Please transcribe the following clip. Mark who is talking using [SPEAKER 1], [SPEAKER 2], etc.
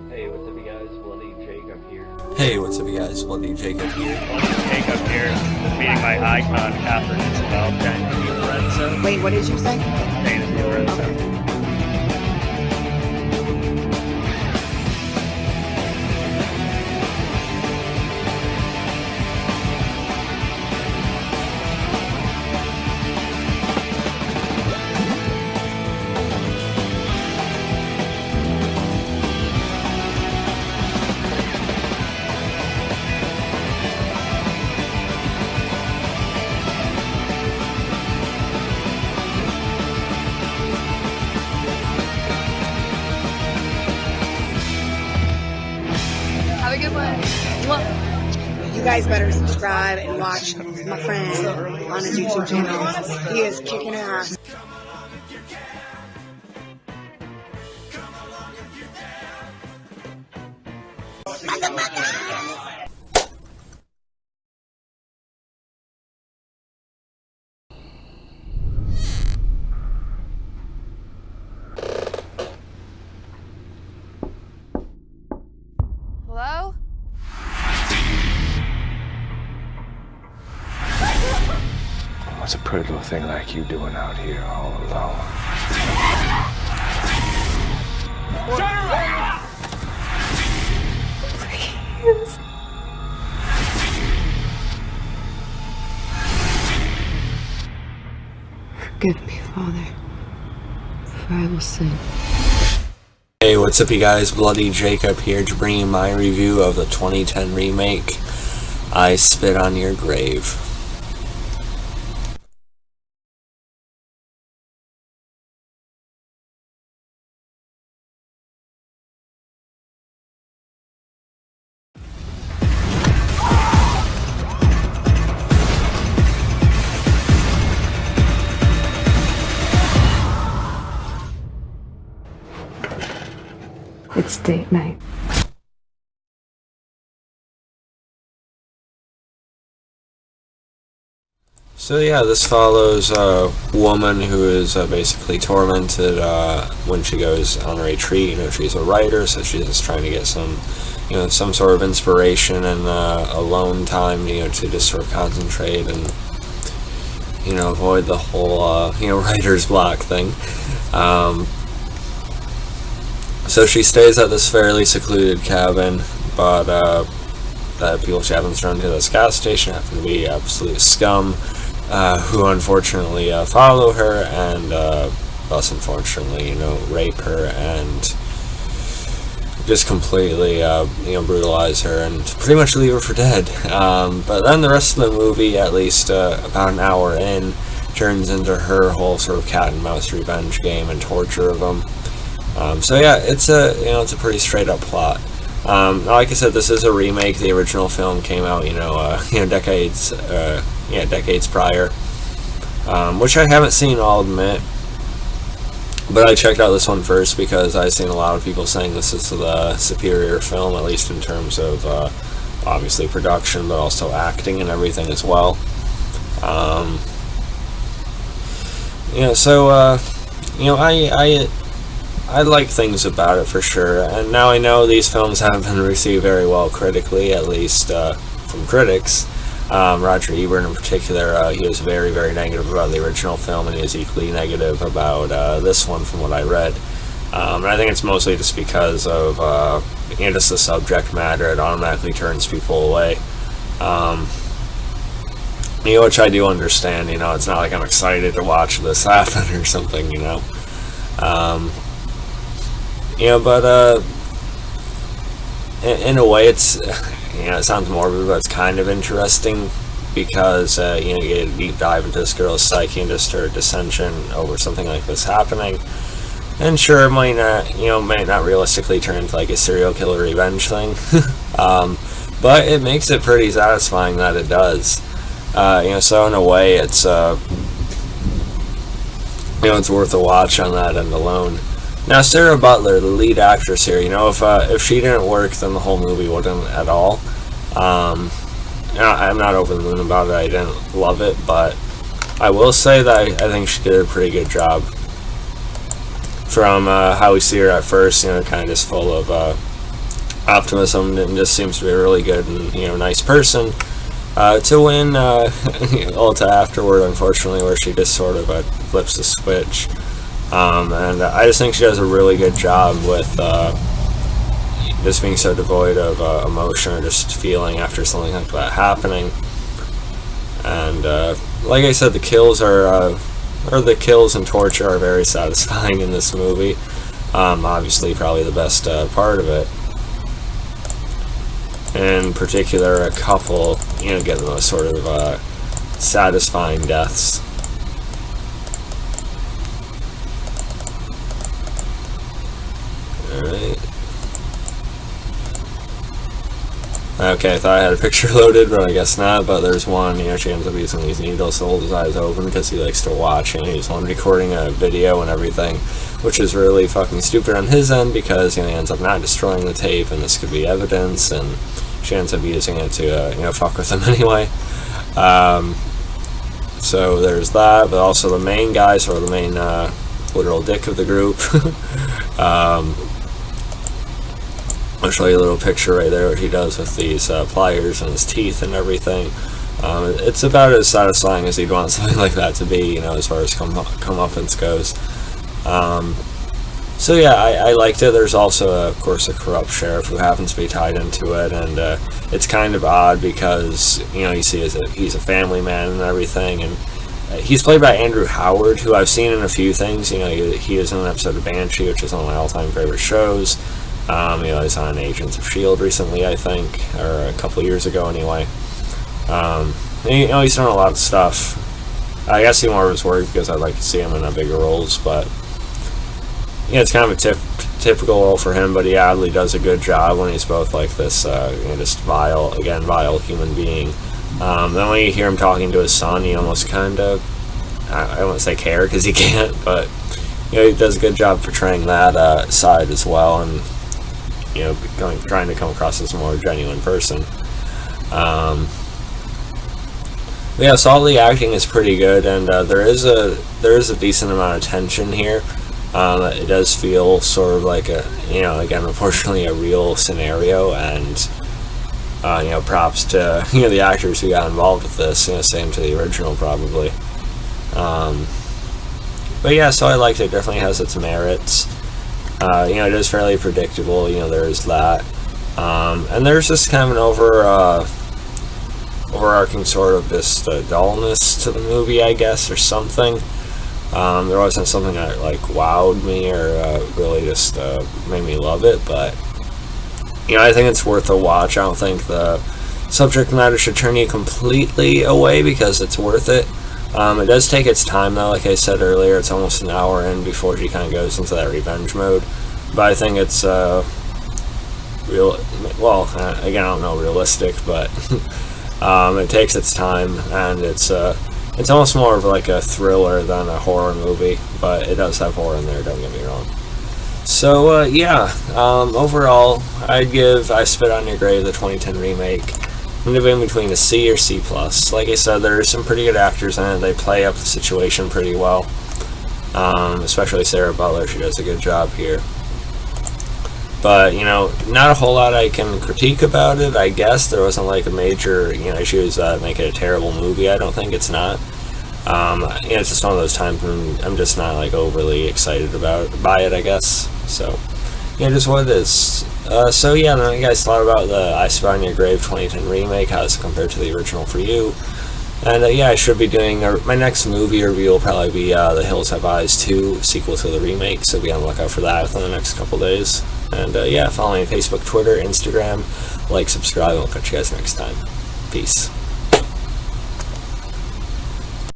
[SPEAKER 1] Hey, what's up, you guys? Bloody Jacob here.
[SPEAKER 2] Hey, what's up, you guys? Bloody Jacob here.
[SPEAKER 3] Jacob here, meeting my icon, Catherine Isabel, Jane Lorenzo.
[SPEAKER 4] Wait, what did you say?
[SPEAKER 3] Jane Lorenzo.
[SPEAKER 5] Have a good one.
[SPEAKER 4] You guys better subscribe and watch my friend on his YouTube channel. He is kicking ass.
[SPEAKER 5] Hello?
[SPEAKER 6] What's a pretty little thing like you doing out here all alone?
[SPEAKER 5] Please.
[SPEAKER 7] Forgive me, Father, for I will sin.
[SPEAKER 2] Hey, what's up, you guys? Bloody Jacob here to bring you my review of the 2010 remake, I Spit on Your Grave.
[SPEAKER 7] It's date night.
[SPEAKER 2] So yeah, this follows a woman who is basically tormented when she goes on a retreat. You know, she's a writer, so she's just trying to get some, some sort of inspiration and alone time, to just sort of concentrate and, avoid the whole, writer's block thing. So she stays at this fairly secluded cabin, but the people she happens to run to this gas station happen to be absolute scum, who unfortunately follow her and thus unfortunately, rape her and just completely, brutalize her and pretty much leave her for dead. But then the rest of the movie, at least about an hour in, turns into her whole sort of cat and mouse revenge game and torture of them. So yeah, it's a pretty straight up plot. Like I said, this is a remake. The original film came out, decades prior, which I haven't seen, I'll admit. But I checked out this one first because I've seen a lot of people saying this is the superior film, at least in terms of obviously production, but also acting and everything as well. I like things about it for sure, and now I know these films haven't been received very well critically, at least from critics. Roger Ebert in particular, he was very, very negative about the original film, and he was equally negative about this one from what I read. And I think it's mostly just because of just the subject matter. It automatically turns people away. Which I do understand. It's not like I'm excited to watch this happen or something. But in a way, it's it sounds morbid, but it's kind of interesting because you get a deep dive into this girl's psyche and just her dissension over something like this happening. And sure, it might not realistically turn into like a serial killer revenge thing, but it makes it pretty satisfying that it does. So in a way, it's it's worth a watch on that end alone. Now, Sarah Butler, the lead actress here, if she didn't work, then the whole movie wouldn't at all. I'm not over the moon about it. I didn't love it, but I will say that I think she did a pretty good job. From how we see her at first, kind of just full of optimism and just seems to be a really good and nice person. To win, Ulta afterward, unfortunately, where she just sort of flips the switch. And I just think she does a really good job with just being so devoid of emotion or just feeling after something like that happening. And like I said, the kills the kills and torture are very satisfying in this movie. Obviously, probably the best part of it. In particular, a couple, get the most sort of satisfying deaths. Alright. Okay, I thought I had a picture loaded, but I guess not. But there's one, she ends up using these needles to hold his eyes open because he likes to watch, he's on recording a video and everything, which is really fucking stupid on his end because, he ends up not destroying the tape, and this could be evidence, and she ends up using it to, fuck with him anyway. So there's that, but also the main guy, sort of the main, literal dick of the group. I'll show you a little picture right there what he does with these pliers and his teeth and everything. It's about as satisfying as he'd want something like that to be, as far as comeuppance goes. So yeah, I liked it. There's also, of course, a corrupt sheriff who happens to be tied into it, and it's kind of odd because, you see he's a family man and everything, and he's played by Andrew Howard, who I've seen in a few things. He is in an episode of Banshee, which is one of my all-time favorite shows. He's on Agents of S.H.I.E.L.D. recently, I think, or a couple years ago anyway. He's done a lot of stuff. I guess see more of his work because I'd like to see him in bigger roles, but it's kind of a typical role for him, but he oddly does a good job when he's both like this, just vile human being. Then when you hear him talking to his son, you almost kind of, I won't say care because he can't, but he does a good job portraying that side as well, and trying to come across as a more genuine person. So all the acting is pretty good, and there is a decent amount of tension here. It does feel sort of like again, unfortunately, a real scenario, and props to the actors who got involved with this. Same to the original probably. But yeah, so I liked it. Definitely has its merits. It is fairly predictable. There's that, and there's just kind of an overarching sort of just dullness to the movie, I guess, or something. There wasn't something that wowed me or really just made me love it, but I think it's worth a watch. I don't think the subject matter should turn you completely away because it's worth it. It does take its time though, like I said earlier. It's almost an hour in before she kind of goes into that revenge mode, but I think it's again, I don't know realistic, but it takes its time, and it's almost more of a thriller than a horror movie, but it does have horror in there, don't get me wrong. So overall, I Spit on Your Grave, the 2010 remake. I'm in between a C or C+. Like I said, there are some pretty good actors in it. They play up the situation pretty well. Especially Sarah Butler, she does a good job here. But, not a whole lot I can critique about it, I guess. There wasn't a major, issues that make it a terrible movie. I don't think it's not. It's just one of those times when I'm just not overly excited by it, I guess. So, just what it is. So yeah, I know you guys thought about the I Spit on Your Grave 2010 remake. How does it compare to the original for you? And I should be doing my next movie review will probably be The Hills Have Eyes 2, sequel to the remake. So be on the lookout for that within the next couple days. And follow me on Facebook, Twitter, Instagram. Subscribe, and we'll catch you guys next time. Peace.